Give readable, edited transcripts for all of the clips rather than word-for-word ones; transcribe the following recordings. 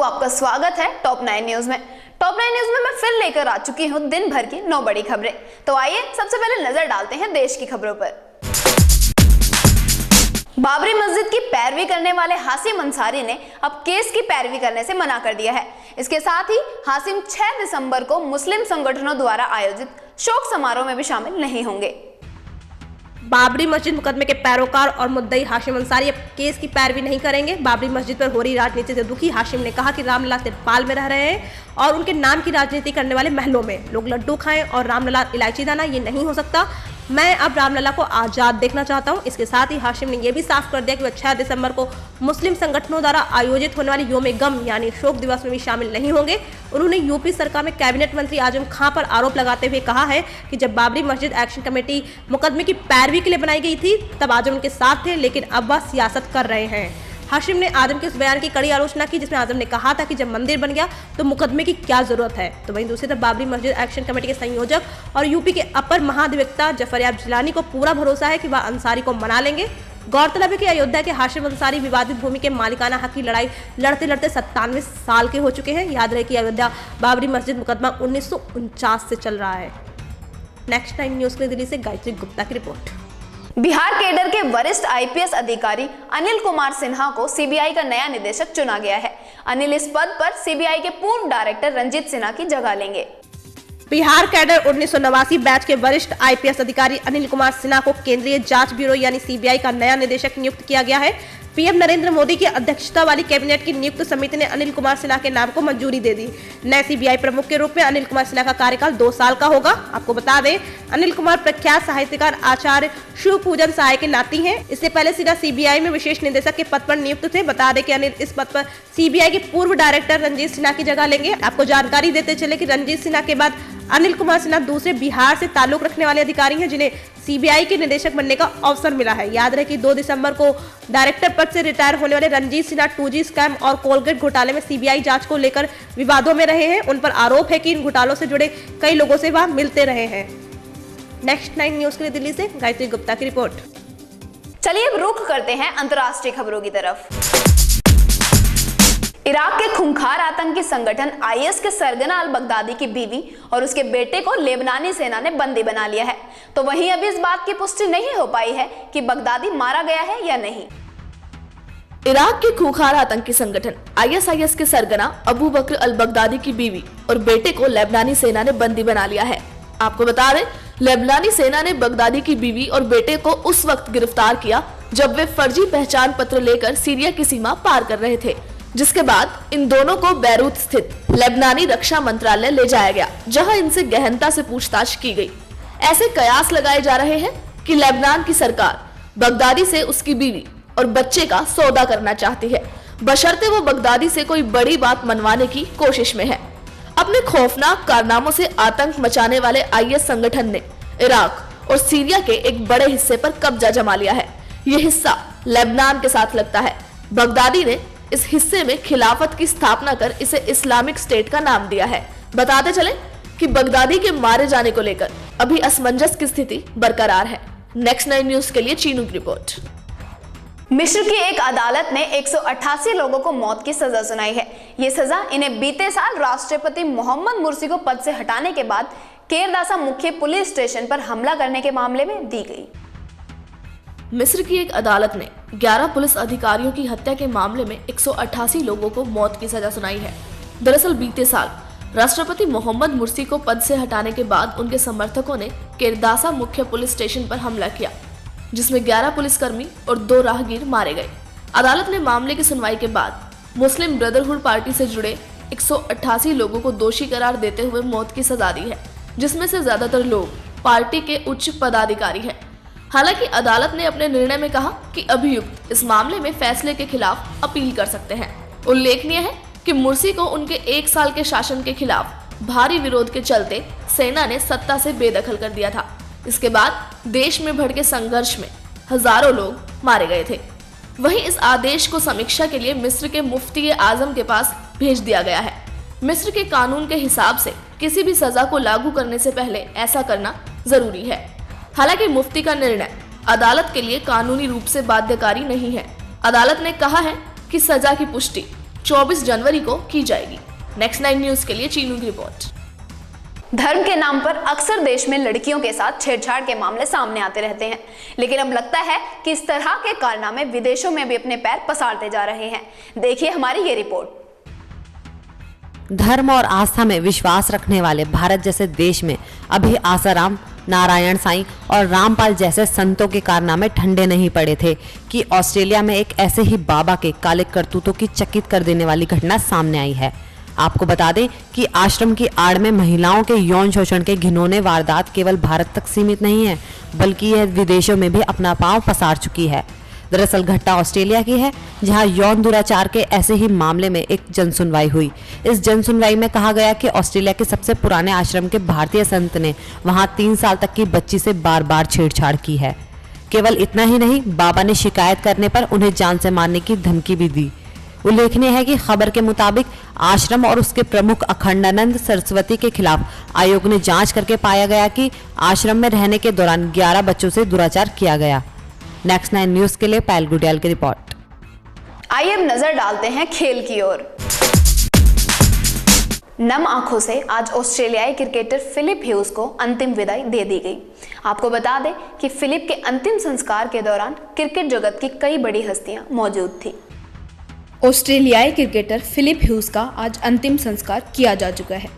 आपका स्वागत है टॉप 9 न्यूज में। टॉप 9 न्यूज में मैं फिर लेकर आ चुकी हूं दिन भर की 9 बड़ी खबरें। तो आइए सबसे पहले नजर डालते हैं देश की खबरों पर। बाबरी मस्जिद की पैरवी करने वाले हाशिम अंसारी ने अब केस की पैरवी करने से मना कर दिया है। इसके साथ ही हाशिम 6 दिसंबर को मुस्लिम संगठनों द्वारा आयोजित शोक समारोह में भी शामिल नहीं होंगे। बाबरी मस्जिद मुकदमे के पैरोकार और मुद्दई हाशिम अंसारी अब केस की पैरवी नहीं करेंगे। बाबरी मस्जिद पर हो रही राजनीति से दुखी हाशिम ने कहा कि रामलला तिरपाल में रह रहे हैं और उनके नाम की राजनीति करने वाले महलों में लोग लड्डू खाएं और रामलला इलायची दाना, ये नहीं हो सकता। मैं अब रामलला को आजाद देखना चाहता हूं। इसके साथ ही हाशिम ने यह भी साफ कर दिया कि वह 6 दिसंबर को मुस्लिम संगठनों द्वारा आयोजित होने वाले योम गम यानी शोक दिवस में भी शामिल नहीं होंगे। उन्होंने यूपी सरकार में कैबिनेट मंत्री आजम खां पर आरोप लगाते हुए कहा है कि जब बाबरी मस्जिद एक्शन कमेटी मुकदमे की पैरवी के लिए बनाई गई थी तब आजम उनके साथ थे, लेकिन अब वह सियासत कर रहे हैं। हाशिम ने आजम के उस बयान की कड़ी आलोचना की जिसमें आजम ने कहा था कि जब मंदिर बन गया तो मुकदमे की क्या जरूरत है। तो वहीं दूसरी तरफ बाबरी मस्जिद एक्शन कमेटी के संयोजक और यूपी के अपर महाधिवक्ता जफर याब जिलानी को पूरा भरोसा है कि वह अंसारी को मना लेंगे। गौरतलब है कि अयोध्या के हाशिम अंसारी विवादित भूमि के मालिकाना हक की लड़ाई लड़ते लड़ते 97 साल के हो चुके हैं। याद रहे कि अयोध्या बाबरी मस्जिद मुकदमा 1949 से चल रहा है। नेक्स्ट 9 न्यूज के लिए दिल्ली से गायत्री गुप्ता की रिपोर्ट। बिहार कैडर के वरिष्ठ आईपीएस अधिकारी अनिल कुमार सिन्हा को सीबीआई का नया निदेशक चुना गया है। अनिल इस पद पर सीबीआई के पूर्व डायरेक्टर रंजीत सिन्हा की जगह लेंगे। बिहार कैडर 1989 बैच के वरिष्ठ आईपीएस अधिकारी अनिल कुमार सिन्हा को केंद्रीय जांच ब्यूरो यानी सीबीआई का नया निदेशक नियुक्त किया गया है। पीएम नरेंद्र मोदी की अध्यक्षता वाली कैबिनेट की नियुक्त समिति ने अनिल कुमार सिन्हा के नाम को मंजूरी दे दी। नए सीबीआई प्रमुख के रूप में अनिल कुमार सिन्हा का कार्यकाल 2 साल का होगा। आपको बता दें, अनिल कुमार प्रख्यात साहित्यकार आचार्य शिव पूजन सहाय के नाती हैं। इससे पहले सिन्हा सीबीआई में विशेष निदेशक के पद पर नियुक्त थे। बता दें कि अनिल इस पद पर सीबीआई के पूर्व डायरेक्टर रंजीत सिन्हा की जगह लेंगे। आपको जानकारी देते चले कि रंजीत सिन्हा के बाद अनिल कुमार सिन्हा दूसरे बिहार से ताल्लुक रखने वाले अधिकारी हैं जिन्हें सीबीआई के निदेशक बनने का अवसर मिला है। याद रहे कि 2 दिसंबर को डायरेक्टर पद से रिटायर होने वाले रंजीत सिन्हा 2G स्कैम और कोलगेट घोटाले में सीबीआई जांच को लेकर विवादों में रहे हैं। उन पर आरोप है कि इन घोटालों से जुड़े कई लोगों से वह मिलते रहे हैं। नेक्स्ट 9 न्यूज के लिए दिल्ली से गायत्री गुप्ता की रिपोर्ट। चलिए अब रुख करते हैं अंतर्राष्ट्रीय खबरों की तरफ। इराक के खूंखार आतंकी संगठन आईएस के सरगना अल बगदादी की बीवी और उसके बेटे को लेबनानी सेना ने बंदी बना लिया है। तो वहीं अभी इस बात की पुष्टि नहीं हो पाई है कि बगदादी मारा गया है या नहीं। इराक के खूंखार आतंकी संगठन आईएसआईएस के सरगना अबू बकर अल बगदादी की बीवी और बेटे को लेबनानी सेना ने बंदी बना लिया है। आपको बता दें, लेबनानी सेना ने बगदादी की बीवी और बेटे को उस वक्त गिरफ्तार किया जब वे फर्जी पहचान पत्र लेकर सीरिया की सीमा पार कर रहे थे, जिसके बाद इन दोनों को बैरूत स्थित लेबनानी रक्षा मंत्रालय ले जाया गया, जहां इनसे गहनता से पूछताछ की गई। ऐसे कयास लगाए जा रहे हैं कि लेबनान की सरकार बगदादी से उसकी बीवी और बच्चे का सौदा करना चाहती है, बशर्ते वो बगदादी से कोई बड़ी बात मनवाने की कोशिश में है। अपने खौफनाक कारनामों से आतंक मचाने वाले आईएस संगठन ने इराक और सीरिया के एक बड़े हिस्से पर कब्जा जमा लिया है। यह हिस्सा लेबनान के साथ लगता है। बगदादी ने इस हिस्से में खिलाफत की स्थापना कर इसे इस्लामिक स्टेट का नाम दिया है। बताते चले कि बगदादी के मारे जाने को लेकर अभी असमंजस की स्थिति बरकरार है। नेक्स्ट 9 न्यूज के लिए चीनू की रिपोर्ट। मिस्र की एक अदालत ने 188 लोगों को मौत की सजा सुनाई है। ये सजा इन्हें बीते साल राष्ट्रपति मोहम्मद मुर्सी को पद से हटाने के बाद केरदासा मुख्य पुलिस स्टेशन पर हमला करने के मामले में दी गई। मिस्र की एक अदालत ने 11 पुलिस अधिकारियों की हत्या के मामले में 188 लोगों को मौत की सजा सुनाई है। दरअसल बीते साल राष्ट्रपति मोहम्मद मुर्सी को पद से हटाने के बाद उनके समर्थकों ने केरदासा मुख्य पुलिस स्टेशन पर हमला किया, जिसमें 11 पुलिसकर्मी और 2 राहगीर मारे गए। अदालत ने मामले की सुनवाई के बाद मुस्लिम ब्रदरहुड पार्टी से जुड़े 188 लोगों को दोषी करार देते हुए मौत की सजा दी है, जिसमें से ज्यादातर लोग पार्टी के उच्च पदाधिकारी हैं। हालांकि अदालत ने अपने निर्णय में कहा कि अभियुक्त इस मामले में फैसले के खिलाफ अपील कर सकते हैं। उल्लेखनीय है कि मुर्सी को उनके 1 साल के शासन के खिलाफ भारी विरोध के चलते सेना ने सत्ता से बेदखल कर दिया था। इसके बाद देश में भड़के संघर्ष में हजारों लोग मारे गए थे। वहीं इस आदेश को समीक्षा के लिए मिस्र के मुफ्ती आजम के पास भेज दिया गया है। मिस्र के कानून के हिसाब से किसी भी सजा को लागू करने से पहले ऐसा करना जरूरी है। हालांकि मुफ्ती का निर्णय अदालत के लिए कानूनी रूप से बाध्यकारी नहीं है। अदालत ने कहा है कि सजा की पुष्टि 24 जनवरी को की जाएगी। नेक्स्ट 9 न्यूज के लिए चीनू की रिपोर्ट। धर्म के नाम पर अक्सर देश में लड़कियों के साथ छेड़छाड़ के मामले सामने आते रहते हैं, लेकिन अब लगता है कि इस तरह के कारनामे विदेशों में भी अपने पैर पसारते जा रहे हैं। देखिए हमारी ये रिपोर्ट। धर्म और आस्था में विश्वास रखने वाले भारत जैसे देश में अभी आसाराम, नारायण साईं और रामपाल जैसे संतों के कारनामे ठंडे नहीं पड़े थे कि ऑस्ट्रेलिया में एक ऐसे ही बाबा के काले करतूतों की चकित कर देने वाली घटना सामने आई है। आपको बता दें कि आश्रम की आड़ में महिलाओं के यौन शोषण के घिनौने वारदात केवल भारत तक सीमित नहीं है, बल्कि यह विदेशों में भी अपना पांव पसार चुकी है। दरअसल घटना ऑस्ट्रेलिया की है, जहां यौन दुराचार के ऐसे ही मामले में एक जनसुनवाई हुई। इस जनसुनवाई में कहा गया कि ऑस्ट्रेलिया के सबसे पुराने आश्रम के भारतीय संत ने वहां 3 साल तक की बच्ची से बार बार छेड़छाड़ की है। केवल इतना ही नहीं, बाबा ने शिकायत करने पर उन्हें जान से मारने की धमकी भी दी। उल्लेखनीय है कि खबर के मुताबिक आश्रम और उसके प्रमुख अखंडानंद सरस्वती के खिलाफ आयोग ने जांच करके पाया गया कि आश्रम में रहने के दौरान 11 बच्चों से दुराचार किया गया। नेक्स्ट 9 न्यूज के लिए पायल गुडियाल की रिपोर्ट। आइए अब नजर डालते हैं खेल की ओर। नम आंखों से आज ऑस्ट्रेलियाई क्रिकेटर फिलिप ह्यूज को अंतिम विदाई दे दी गई। आपको बता दें कि फिलिप के अंतिम संस्कार के दौरान क्रिकेट जगत की कई बड़ी हस्तियां मौजूद थी। ऑस्ट्रेलियाई क्रिकेटर फिलिप ह्यूज का आज अंतिम संस्कार किया जा चुका है।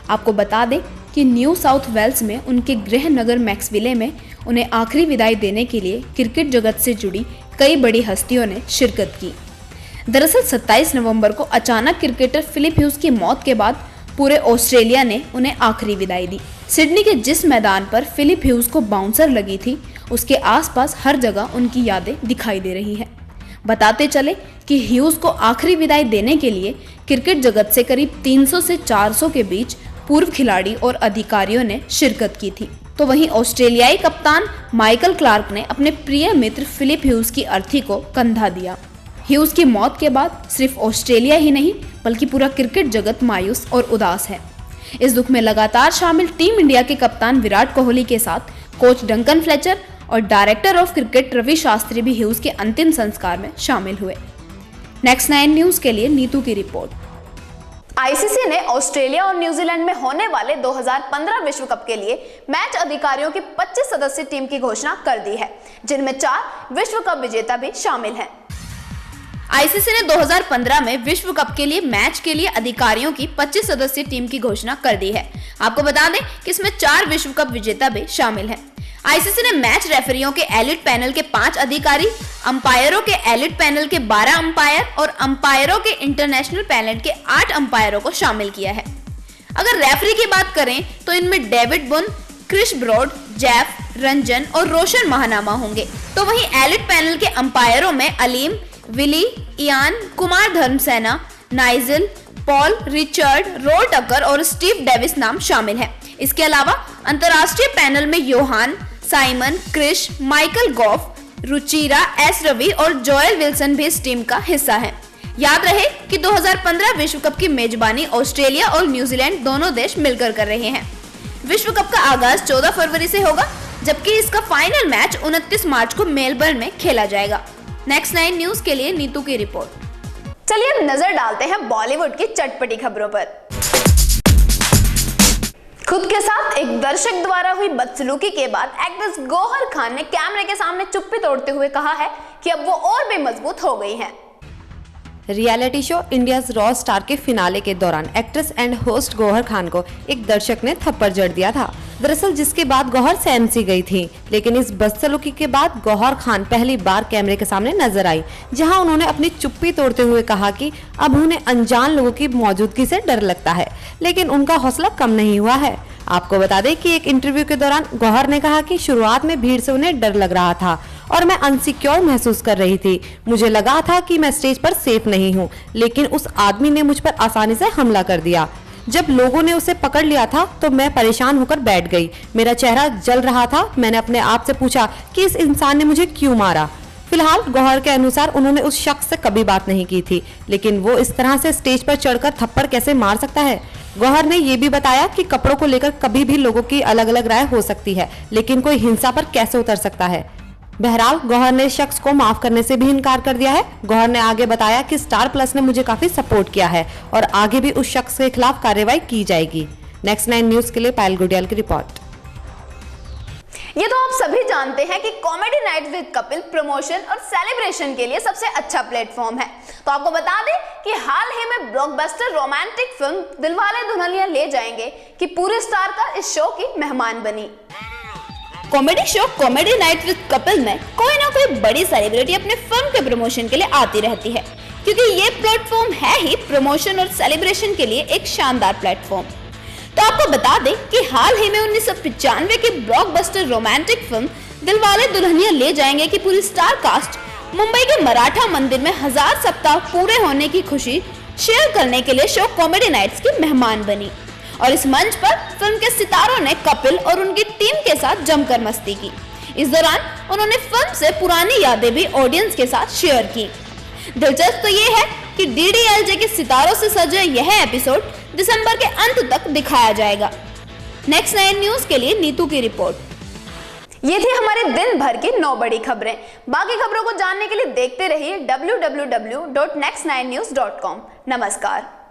आपको बता दें कि न्यू साउथ वेल्स में उनके गृह नगर मैक्सविले में उन्हें आखिरी विदाई देने के लिए क्रिकेट जगत से जुड़ी कई बड़ी हस्तियों ने शिरकत की। दरअसल 27 नवंबर को अचानक क्रिकेटर फिलिप ह्यूज की मौत के बाद पूरे ऑस्ट्रेलिया ने उन्हें आखिरी विदाई दी। सिडनी के जिस मैदान पर फिलिप ह्यूज को बाउंसर लगी थी, उसके आसपास हर जगह उनकी यादें दिखाई दे रही हैं। बताते चले कि ह्यूज को आखिरी विदाई देने के लिए क्रिकेट जगत से करीब 300 से 400 के बीच पूर्व खिलाड़ी और अधिकारियों ने शिरकत की थी। तो वहीं ऑस्ट्रेलियाई कप्तान माइकल क्लार्क ने अपने प्रिय मित्र फिलिप ह्यूज की अर्थी को कंधा दिया। ह्यूज की मौत के बाद सिर्फ ऑस्ट्रेलिया ही नहीं, बल्कि पूरा क्रिकेट जगत मायूस और उदास है। इस दुख में लगातार शामिल टीम इंडिया के कप्तान विराट कोहली के साथ कोच डंकन फ्लेचर और director of cricket Ravi Shastri भी ह्यूज के अंतिम संस्कार में शामिल हुए। नेक्स्ट 9 न्यूज के लिए नीतू की रिपोर्ट। आईसीसी ने ऑस्ट्रेलिया और न्यूजीलैंड में होने वाले 2015 विश्व कप के लिए मैच अधिकारियों की 25 सदस्यीय टीम की घोषणा कर दी है, जिनमें 4 विश्व कप विजेता भी शामिल हैं। आईसीसी ने 2015 में विश्व कप के लिए मैच के लिए अधिकारियों की 25 सदस्यीय टीम की घोषणा कर दी है। आपको बता दें कि इसमें 4 विश्व कप विजेता भी शामिल हैं। आईसीसी ने मैच रेफरियों के एलिट पैनल के 5 अधिकारी, अंपायरों के एलिट पैनल के 12 अंपायर और अंपायरों के इंटरनेशनल पैनल के 8 अंपायरों को शामिल किया है। अगर रेफरी की बात करें तो इनमें डेविड बुन, क्रिस ब्रॉड, जेफ, रंजन और रोशन महानामा होंगे। तो वहीं एलिट पैनल के अंपायरों में Aleem, Willey, Ian, Kumar Dharmasena, Nigel, Paul, Richard, Rod Tucker और स्टीव डेविस नाम शामिल हैं। इसके अलावा अंतर्राष्ट्रीय पैनल में Johan, Simon, Chris, Michael Gough, Ruchira S Ravi और जोएल विल्सन भी इस टीम का हिस्सा हैं। याद रहे कि 2015 विश्व कप की मेजबानी ऑस्ट्रेलिया और न्यूजीलैंड दोनों देश मिलकर कर रहे हैं। विश्व कप का आगाज 14 फरवरी से होगा, जबकि इसका फाइनल मैच 29 मार्च को मेलबर्न में खेला जाएगा। नेक्स्ट 9 न्यूज के लिए नीतू की रिपोर्ट। चलिए अब नजर डालते हैं बॉलीवुड की चटपटी खबरों पर। खुद के साथ एक दर्शक द्वारा हुई बदसलूकी के बाद एक्ट्रेस गौहर खान ने कैमरे के सामने चुप्पी तोड़ते हुए कहा है कि अब वो और भी मजबूत हो गई हैं। Reality show India's Raw Star के फिनाले के दौरान actress and host Gauhar Khan को एक दर्शक ने थप्पड़ जड़ दिया था। दरअसल जिसके बाद गौहर सहम सी गई थी, लेकिन इस बदसलूकी के बाद गौहर खान पहली बार कैमरे के सामने नजर आई, जहां उन्होंने अपनी चुप्पी तोड़ते हुए कहा कि अब उन्हें अनजान लोगों की मौजूदगी से डर लगता है, लेकिन उनका हौसला कम नहीं हुआ है। आपको बता दें कि एक इंटरव्यू के दौरान गौहर ने कहा कि शुरुआत में भीड़ से उन्हें डर लग रहा था और मैं अनसिक्योर महसूस कर रही थी। मुझे लगा था कि मैं स्टेज पर सेफ नहीं हूँ, लेकिन उस आदमी ने मुझ पर आसानी से हमला कर दिया। जब लोगों ने उसे पकड़ लिया था तो मैं परेशान होकर बैठ गई। मेरा चेहरा जल रहा था। मैंने अपने आप से पूछा कि इस इंसान ने मुझे क्यों मारा। फिलहाल गौहर के अनुसार उन्होंने उस शख्स से कभी बात नहीं की थी, लेकिन वो इस तरह से स्टेज पर चढ़कर थप्पड़ कैसे मार सकता है। गौहर ने ये भी बताया कि कपड़ों को लेकर कभी भी लोगों की अलग अलग राय हो सकती है, लेकिन कोई हिंसा पर कैसे उतर सकता है। बहरहाल गौहर ने इस शख्स को माफ करने से भी इनकार कर दिया है। गौहर ने आगे बताया कि स्टार प्लस ने मुझे काफी सपोर्ट किया है और आगे भी उस शख्स के खिलाफ कार्रवाई की जाएगी। नेक्स्ट 9 न्यूज के लिए पायल गुडियाल की रिपोर्ट। ये तो आप सभी जानते हैं कि comedy night with Kapil promotion और सेलिब्रेशन के लिए सबसे अच्छा प्लेटफॉर्म है। तो आपको बता दें कि हाल ही में blockbuster romantic film Dilwale Dulhania ले जाएंगे कि पूरी स्टार का इस शो की मेहमान बनी। Comedy show comedy night with Kapil में कोई ना कोई बड़ी सेलिब्रिटी अपने फिल्म के प्रमोशन के लिए आती रहती है, क्योंकि ये प्लेटफॉर्म है ही प्रमोशन और सेलिब्रेशन के लिए एक शानदार प्लेटफॉर्म। तो आपको बता दें कि हाल ही में 1995 की blockbuster romantic film Dilwale Dulhania ले जाएंगे की पूरी स्टार कास्ट मुंबई के मराठा मंदिर में 1000 सप्ताह पूरे होने की खुशी शेयर करने के लिए शो कॉमेडी नाइट्स की मेहमान बनी और इस मंच पर फिल्म के सितारों ने कपिल और उनकी टीम के साथ जमकर मस्ती की। इस दौरान उन्होंने फिल्म से पुरानी यादें भी ऑडियंस के साथ शेयर की। दिलचस्प तो ये है कि DDLJ के सितारों से सजे यह एपिसोड दिसंबर के अंत तक दिखाया जाएगा। नेक्स्ट 9 न्यूज के लिए नीतू की रिपोर्ट। ये थी हमारे दिन भर की 9 बड़ी खबरें। बाकी खबरों को जानने के लिए देखते रहिए www.next9news.com। नमस्कार।